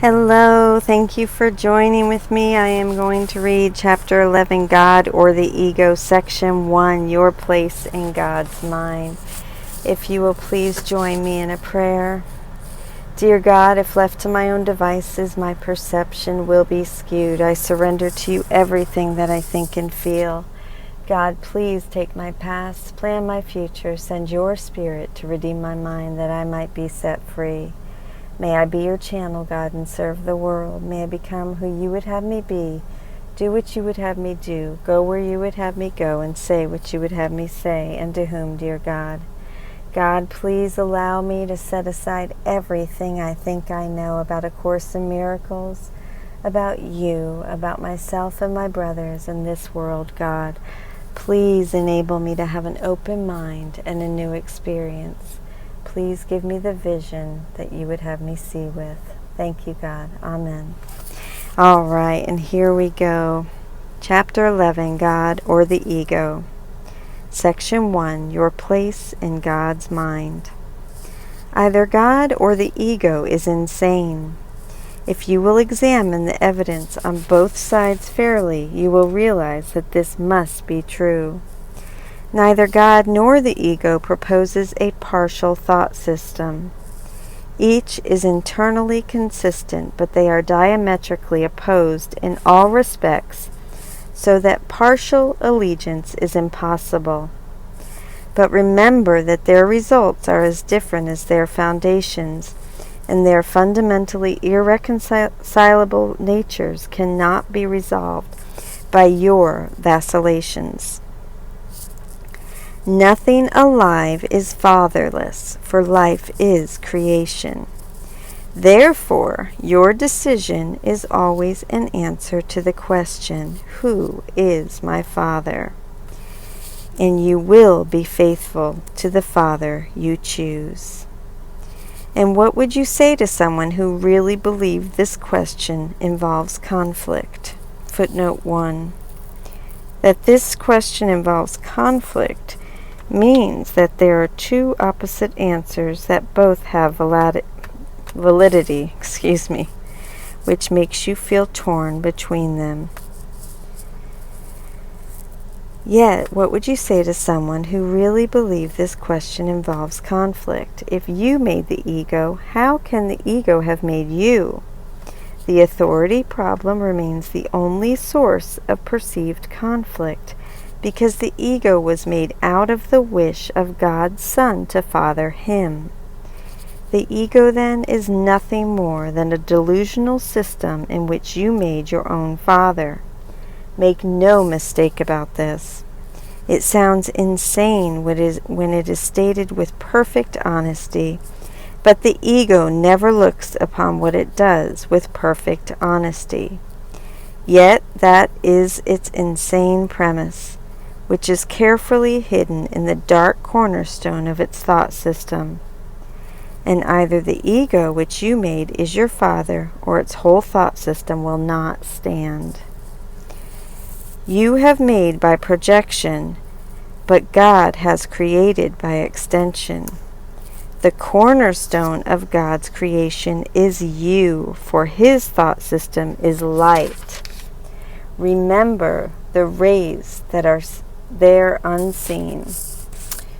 Hello, thank you for joining with me. I am going to read Chapter 11, God or the Ego, Section 1, Your Place in God's Mind. If you will please join me in a prayer. Dear God, if left to my own devices, my perception will be skewed. I surrender to you everything that I think and feel. God, please take my past, plan my future, send your spirit to redeem my mind that I might be set free. May I be your channel, God, and serve the world. May I become who you would have me be, do what you would have me do, go where you would have me go, and say what you would have me say, and to whom, dear God. God, please allow me to set aside everything I think I know about A Course in Miracles, about you, about myself and my brothers in this world, God. Please enable me to have an open mind and a new experience. Please give me the vision that you would have me see with. Thank you, God. Amen. All right, and here we go. Chapter 11, God or the Ego. Section 1, Your Place in God's Mind. Either God or the ego is insane. If you will examine the evidence on both sides fairly, you will realize that this must be true. Neither God nor the ego proposes a partial thought system. Each is internally consistent, but they are diametrically opposed in all respects, so that partial allegiance is impossible. But remember that their results are as different as their foundations, and their fundamentally irreconcilable natures cannot be resolved by your vacillations. Nothing alive is fatherless, for life is creation. Therefore, your decision is always an answer to the question, who is my father? And you will be faithful to the father you choose. And what would you say to someone who really believed this question involves conflict? Footnote 1. That this question involves conflict means that there are two opposite answers that both have validity, which makes you feel torn between them. Yet, what would you say to someone who really believed this question involves conflict? If you made the ego, how can the ego have made you? The authority problem remains the only source of perceived conflict, because the ego was made out of the wish of God's Son to father him. The ego, then, is nothing more than a delusional system in which you made your own father. Make no mistake about this. It sounds insane when it is stated with perfect honesty, but the ego never looks upon what it does with perfect honesty. Yet that is its insane premise, which is carefully hidden in the dark cornerstone of its thought system. And either the ego which you made is your father, or its whole thought system will not stand. You have made by projection, but God has created by extension. The cornerstone of God's creation is you, for his thought system is light. Remember the rays that are there unseen.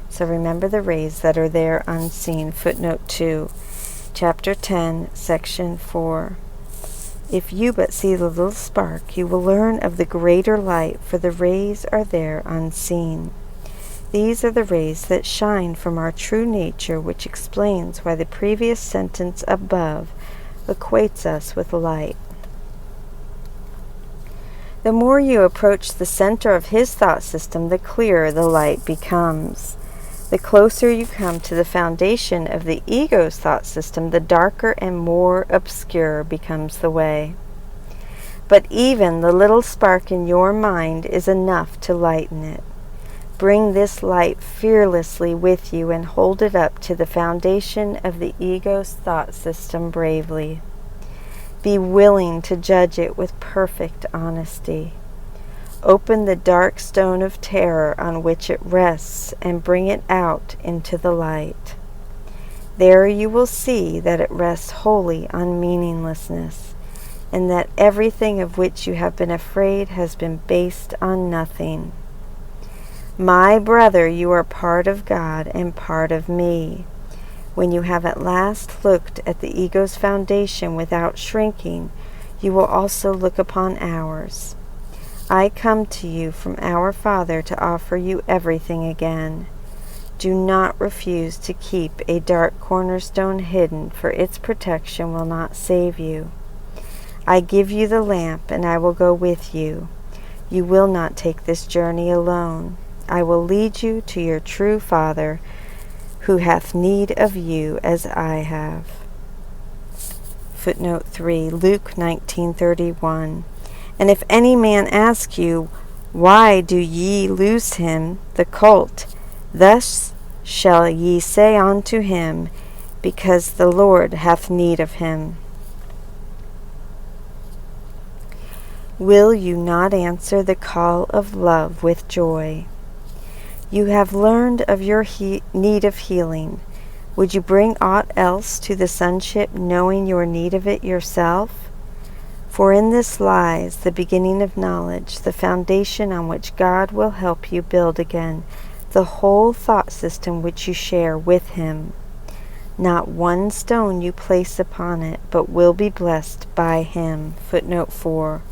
So remember the rays that are there unseen. Footnote 2, Chapter 10, Section 4. If you but see the little spark, you will learn of the greater light, for the rays are there unseen. These are the rays that shine from our true nature, which explains why the previous sentence above equates us with light. The more you approach the center of his thought system, the clearer the light becomes. The closer you come to the foundation of the ego's thought system, the darker and more obscure becomes the way. But even the little spark in your mind is enough to lighten it. Bring this light fearlessly with you and hold it up to the foundation of the ego's thought system bravely. Be willing to judge it with perfect honesty. Open the dark stone of terror on which it rests and bring it out into the light. There you will see that it rests wholly on meaninglessness, and that everything of which you have been afraid has been based on nothing. My brother, you are part of God and part of me. When you have at last looked at the ego's foundation without shrinking, you will also look upon ours. I come to you from our Father to offer you everything again. Do not refuse to keep a dark cornerstone hidden, for its protection will not save you. I give you the lamp, and I will go with you. You will not take this journey alone. I will lead you to your true Father, who hath need of you as I have. Footnote 3, Luke 19:31. And if any man ask you, why do ye loose him, the colt? Thus shall ye say unto him, because the Lord hath need of him. Will you not answer the call of love with joy? You have learned of your need of healing. Would you bring aught else to the sonship, knowing your need of it yourself? For in this lies the beginning of knowledge, the foundation on which God will help you build again the whole thought system which you share with Him. Not one stone you place upon it, but will be blessed by Him. Footnote 4,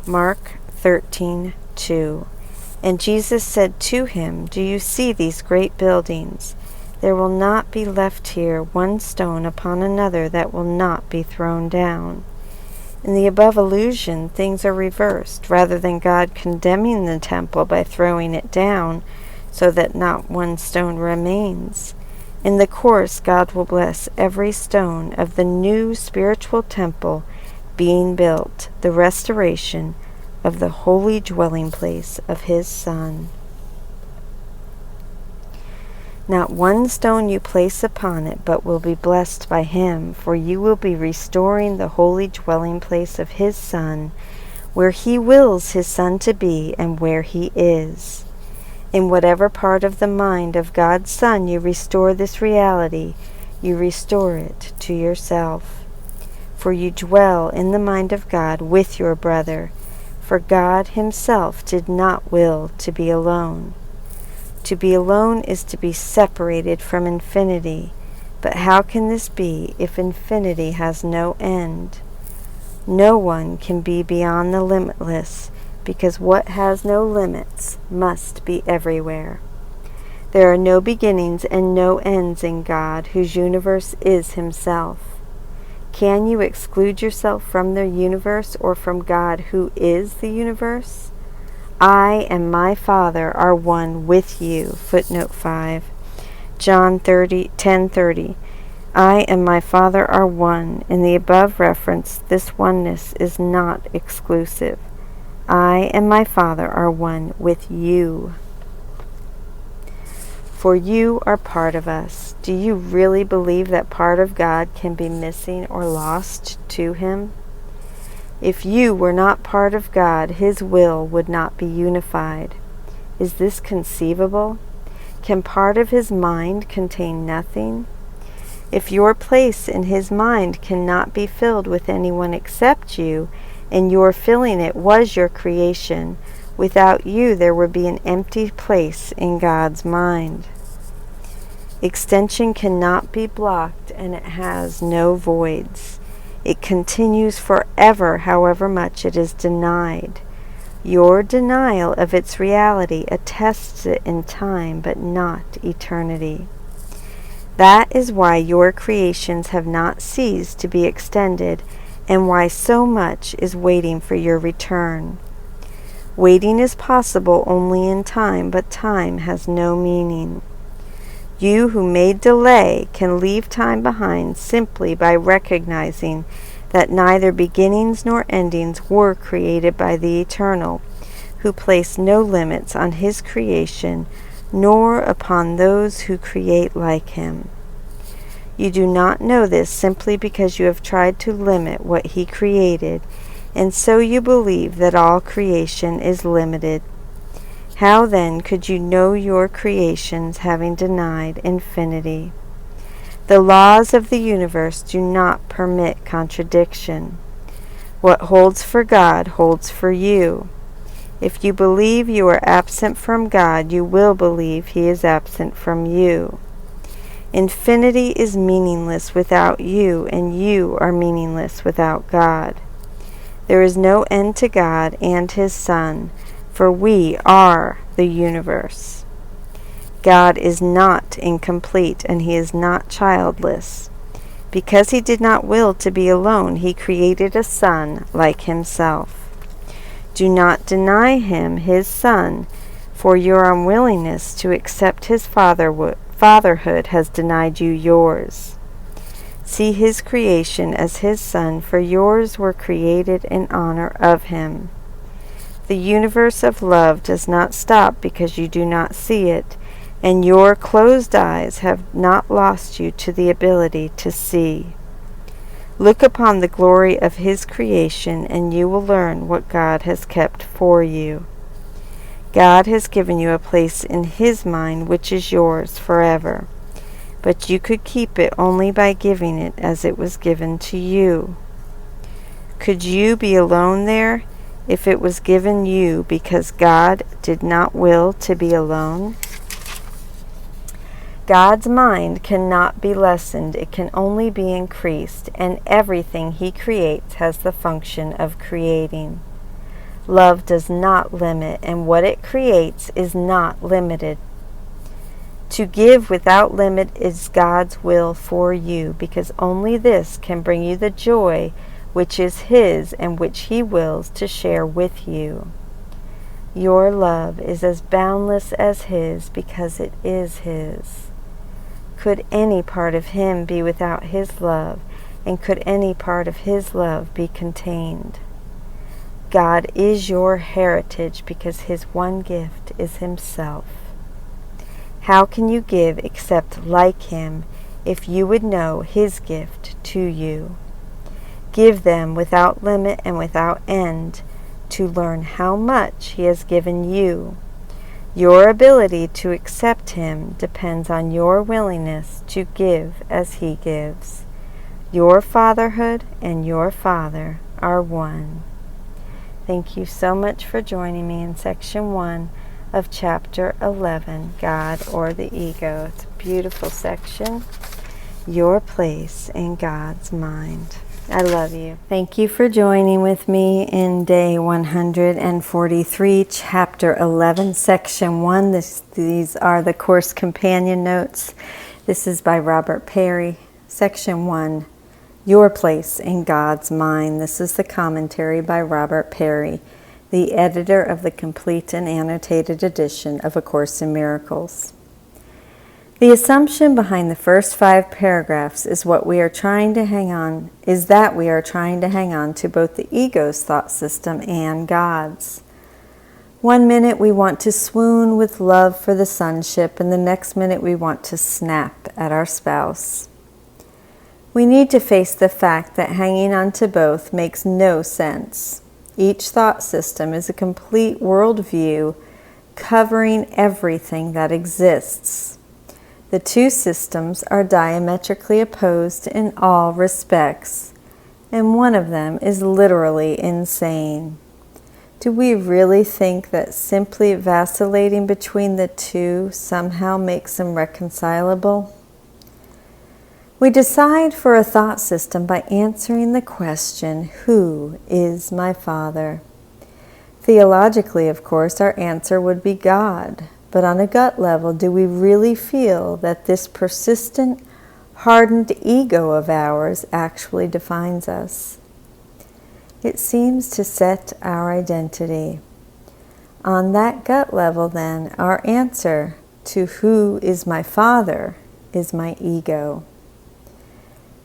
Mark 13:2. And Jesus said to him, Do you see these great buildings? There will not be left here one stone upon another that will not be thrown down. In the above allusion, things are reversed. Rather than God condemning the temple by throwing it down, so that not one stone remains, in the course God will bless every stone of the new spiritual temple being built, the restoration of the holy dwelling place of His Son. Not one stone you place upon it, but will be blessed by Him, for you will be restoring the holy dwelling place of His Son, where He wills His Son to be and where He is. In whatever part of the mind of God's Son you restore this reality, you restore it to yourself. For you dwell in the mind of God with your brother, for God Himself did not will to be alone. To be alone is to be separated from infinity, but how can this be if infinity has no end? No one can be beyond the limitless, because what has no limits must be everywhere. There are no beginnings and no ends in God, whose universe is Himself. Can you exclude yourself from the universe or from God, who is the universe? I and my Father are one with you. Footnote 5. John 10:30. I and my Father are one. In the above reference, this oneness is not exclusive. I and my Father are one with you. For you are part of us. Do you really believe that part of God can be missing or lost to Him? If you were not part of God, His will would not be unified. Is this conceivable? Can part of His mind contain nothing? If your place in His mind cannot be filled with anyone except you, and your filling it was your creation, without you there would be an empty place in God's mind. Extension cannot be blocked, and it has no voids. It continues forever, however much it is denied. Your denial of its reality attests it in time, but not eternity. That is why your creations have not ceased to be extended, and why so much is waiting for your return. Waiting is possible only in time, but time has no meaning. You who made delay can leave time behind simply by recognizing that neither beginnings nor endings were created by the Eternal, who placed no limits on His creation, nor upon those who create like Him. You do not know this simply because you have tried to limit what He created, and so you believe that all creation is limited. How then could you know your creations, having denied infinity? The laws of the universe do not permit contradiction. What holds for God holds for you. If you believe you are absent from God, you will believe He is absent from you. Infinity is meaningless without you, and you are meaningless without God. There is no end to God and His Son, for we are the universe. God is not incomplete, and He is not childless. Because He did not will to be alone, He created a Son like Himself. Do not deny Him His Son, for your unwillingness to accept His fatherhood has denied you yours. See His creation as His Son, for yours were created in honor of Him. The universe of love does not stop because you do not see it, and your closed eyes have not lost you to the ability to see. Look upon the glory of His creation, and you will learn what God has kept for you. God has given you a place in His mind which is yours forever, but you could keep it only by giving it as it was given to you. Could you be alone there if it was given you because God did not will to be alone? God's mind cannot be lessened, it can only be increased, and everything He creates has the function of creating. Love does not limit, and what it creates is not limited. To give without limit is God's will for you, because only this can bring you the joy which is His and which He wills to share with you. Your love is as boundless as His because it is His. Could any part of Him be without His love, and could any part of His love be contained? God is your heritage because His one gift is Himself. How can you give except like Him if you would know His gift to you? Give them without limit and without end to learn how much He has given you. Your ability to accept Him depends on your willingness to give as He gives. Your fatherhood and your Father are one. Thank you so much for joining me in section 1 of chapter 11, God or the Ego. It's a beautiful section. Your place in God's mind. I love you. Thank you for joining with me in day 143, chapter 11, section 1. These are the course companion notes. This is by Robert Perry. Section 1, Your Place in God's Mind. This is the commentary by Robert Perry, the editor of the complete and annotated edition of A Course in Miracles. The assumption behind the first 5 paragraphs is that we are trying to hang on to both the ego's thought system and God's. One minute we want to swoon with love for the sonship, and the next minute we want to snap at our spouse. We need to face the fact that hanging on to both makes no sense. Each thought system is a complete worldview covering everything that exists. The two systems are diametrically opposed in all respects, and one of them is literally insane. Do we really think that simply vacillating between the two somehow makes them reconcilable? We decide for a thought system by answering the question, who is my Father? Theologically, of course, our answer would be God. But on a gut level, do we really feel that this persistent, hardened ego of ours actually defines us? It seems to set our identity. On that gut level, then, our answer to who is my Father is my ego.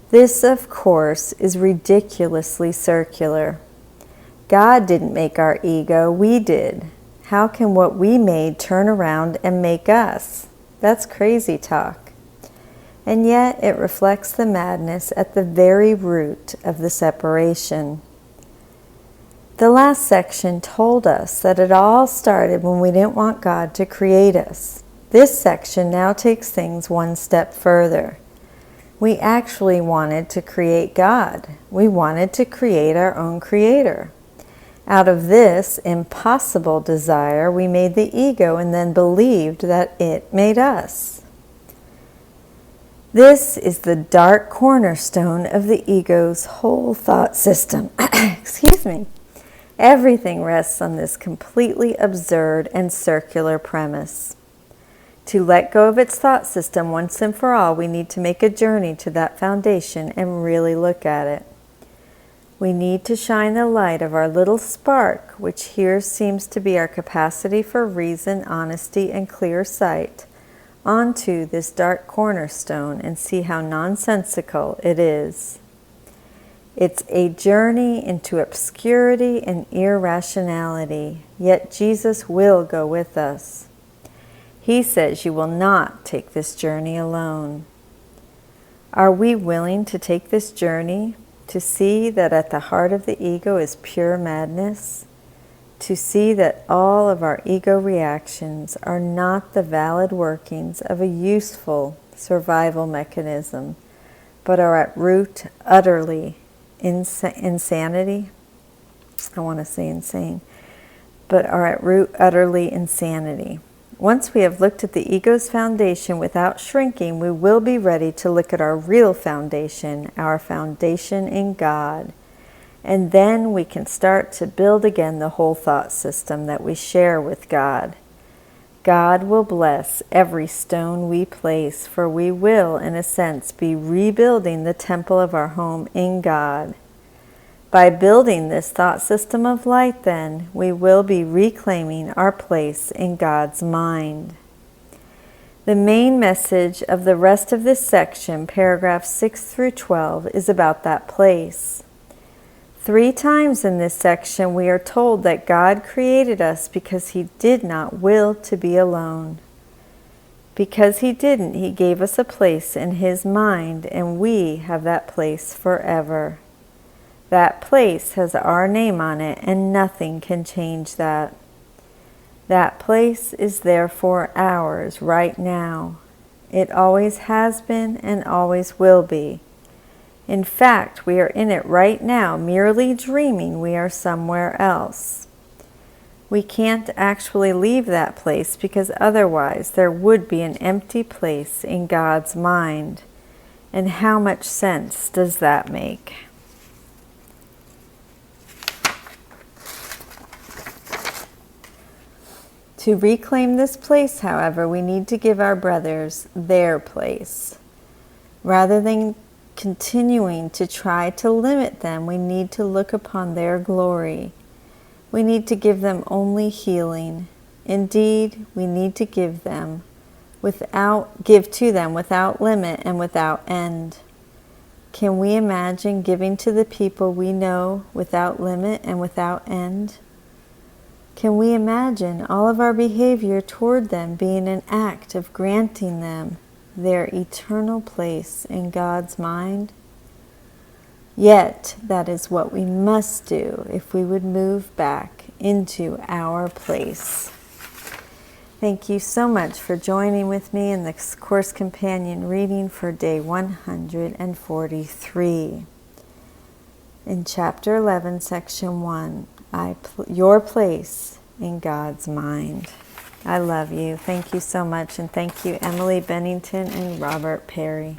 This, of course, is ridiculously circular. God didn't make our ego, we did. How can what we made turn around and make us? That's crazy talk. And yet it reflects the madness at the very root of the separation. The last section told us that it all started when we didn't want God to create us. This section now takes things one step further. We actually wanted to create God. We wanted to create our own creator. Out of this impossible desire, we made the ego and then believed that it made us. This is the dark cornerstone of the ego's whole thought system. Excuse me. Everything rests on this completely absurd and circular premise. To let go of its thought system once and for all, we need to make a journey to that foundation and really look at it. We need to shine the light of our little spark, which here seems to be our capacity for reason, honesty, and clear sight, onto this dark cornerstone and see how nonsensical it is. It's a journey into obscurity and irrationality, yet Jesus will go with us. He says you will not take this journey alone. Are we willing to take this journey, to see that at the heart of the ego is pure madness? To see that all of our ego reactions are not the valid workings of a useful survival mechanism, but are at root utterly insanity? I want to say insane, but are at root utterly insanity. Once we have looked at the ego's foundation without shrinking, we will be ready to look at our real foundation, our foundation in God. And then we can start to build again the whole thought system that we share with God. God will bless every stone we place, for we will, in a sense, be rebuilding the temple of our home in God. By building this thought system of light, then, we will be reclaiming our place in God's mind. The main message of the rest of this section, paragraphs 6 through 12, is about that place. 3 times in this section, we are told that God created us because He did not will to be alone. Because He didn't, He gave us a place in His mind, and we have that place forever. That place has our name on it, and nothing can change that. That place is therefore ours right now. It always has been and always will be. In fact, we are in it right now, merely dreaming we are somewhere else. We can't actually leave that place because otherwise there would be an empty place in God's mind. And how much sense does that make? To reclaim this place, however, we need to give our brothers their place. Rather than continuing to try to limit them, we need to look upon their glory. We need to give them only healing. Indeed, we need to give to them without limit and without end. Can we imagine giving to the people we know without limit and without end? Can we imagine all of our behavior toward them being an act of granting them their eternal place in God's mind? Yet, that is what we must do if we would move back into our place. Thank you so much for joining with me in this Course Companion reading for day 143. In Chapter 11, Section 1, your place in God's mind. I love you. Thank you so much, and thank you, Emily Bennington and Robert Perry.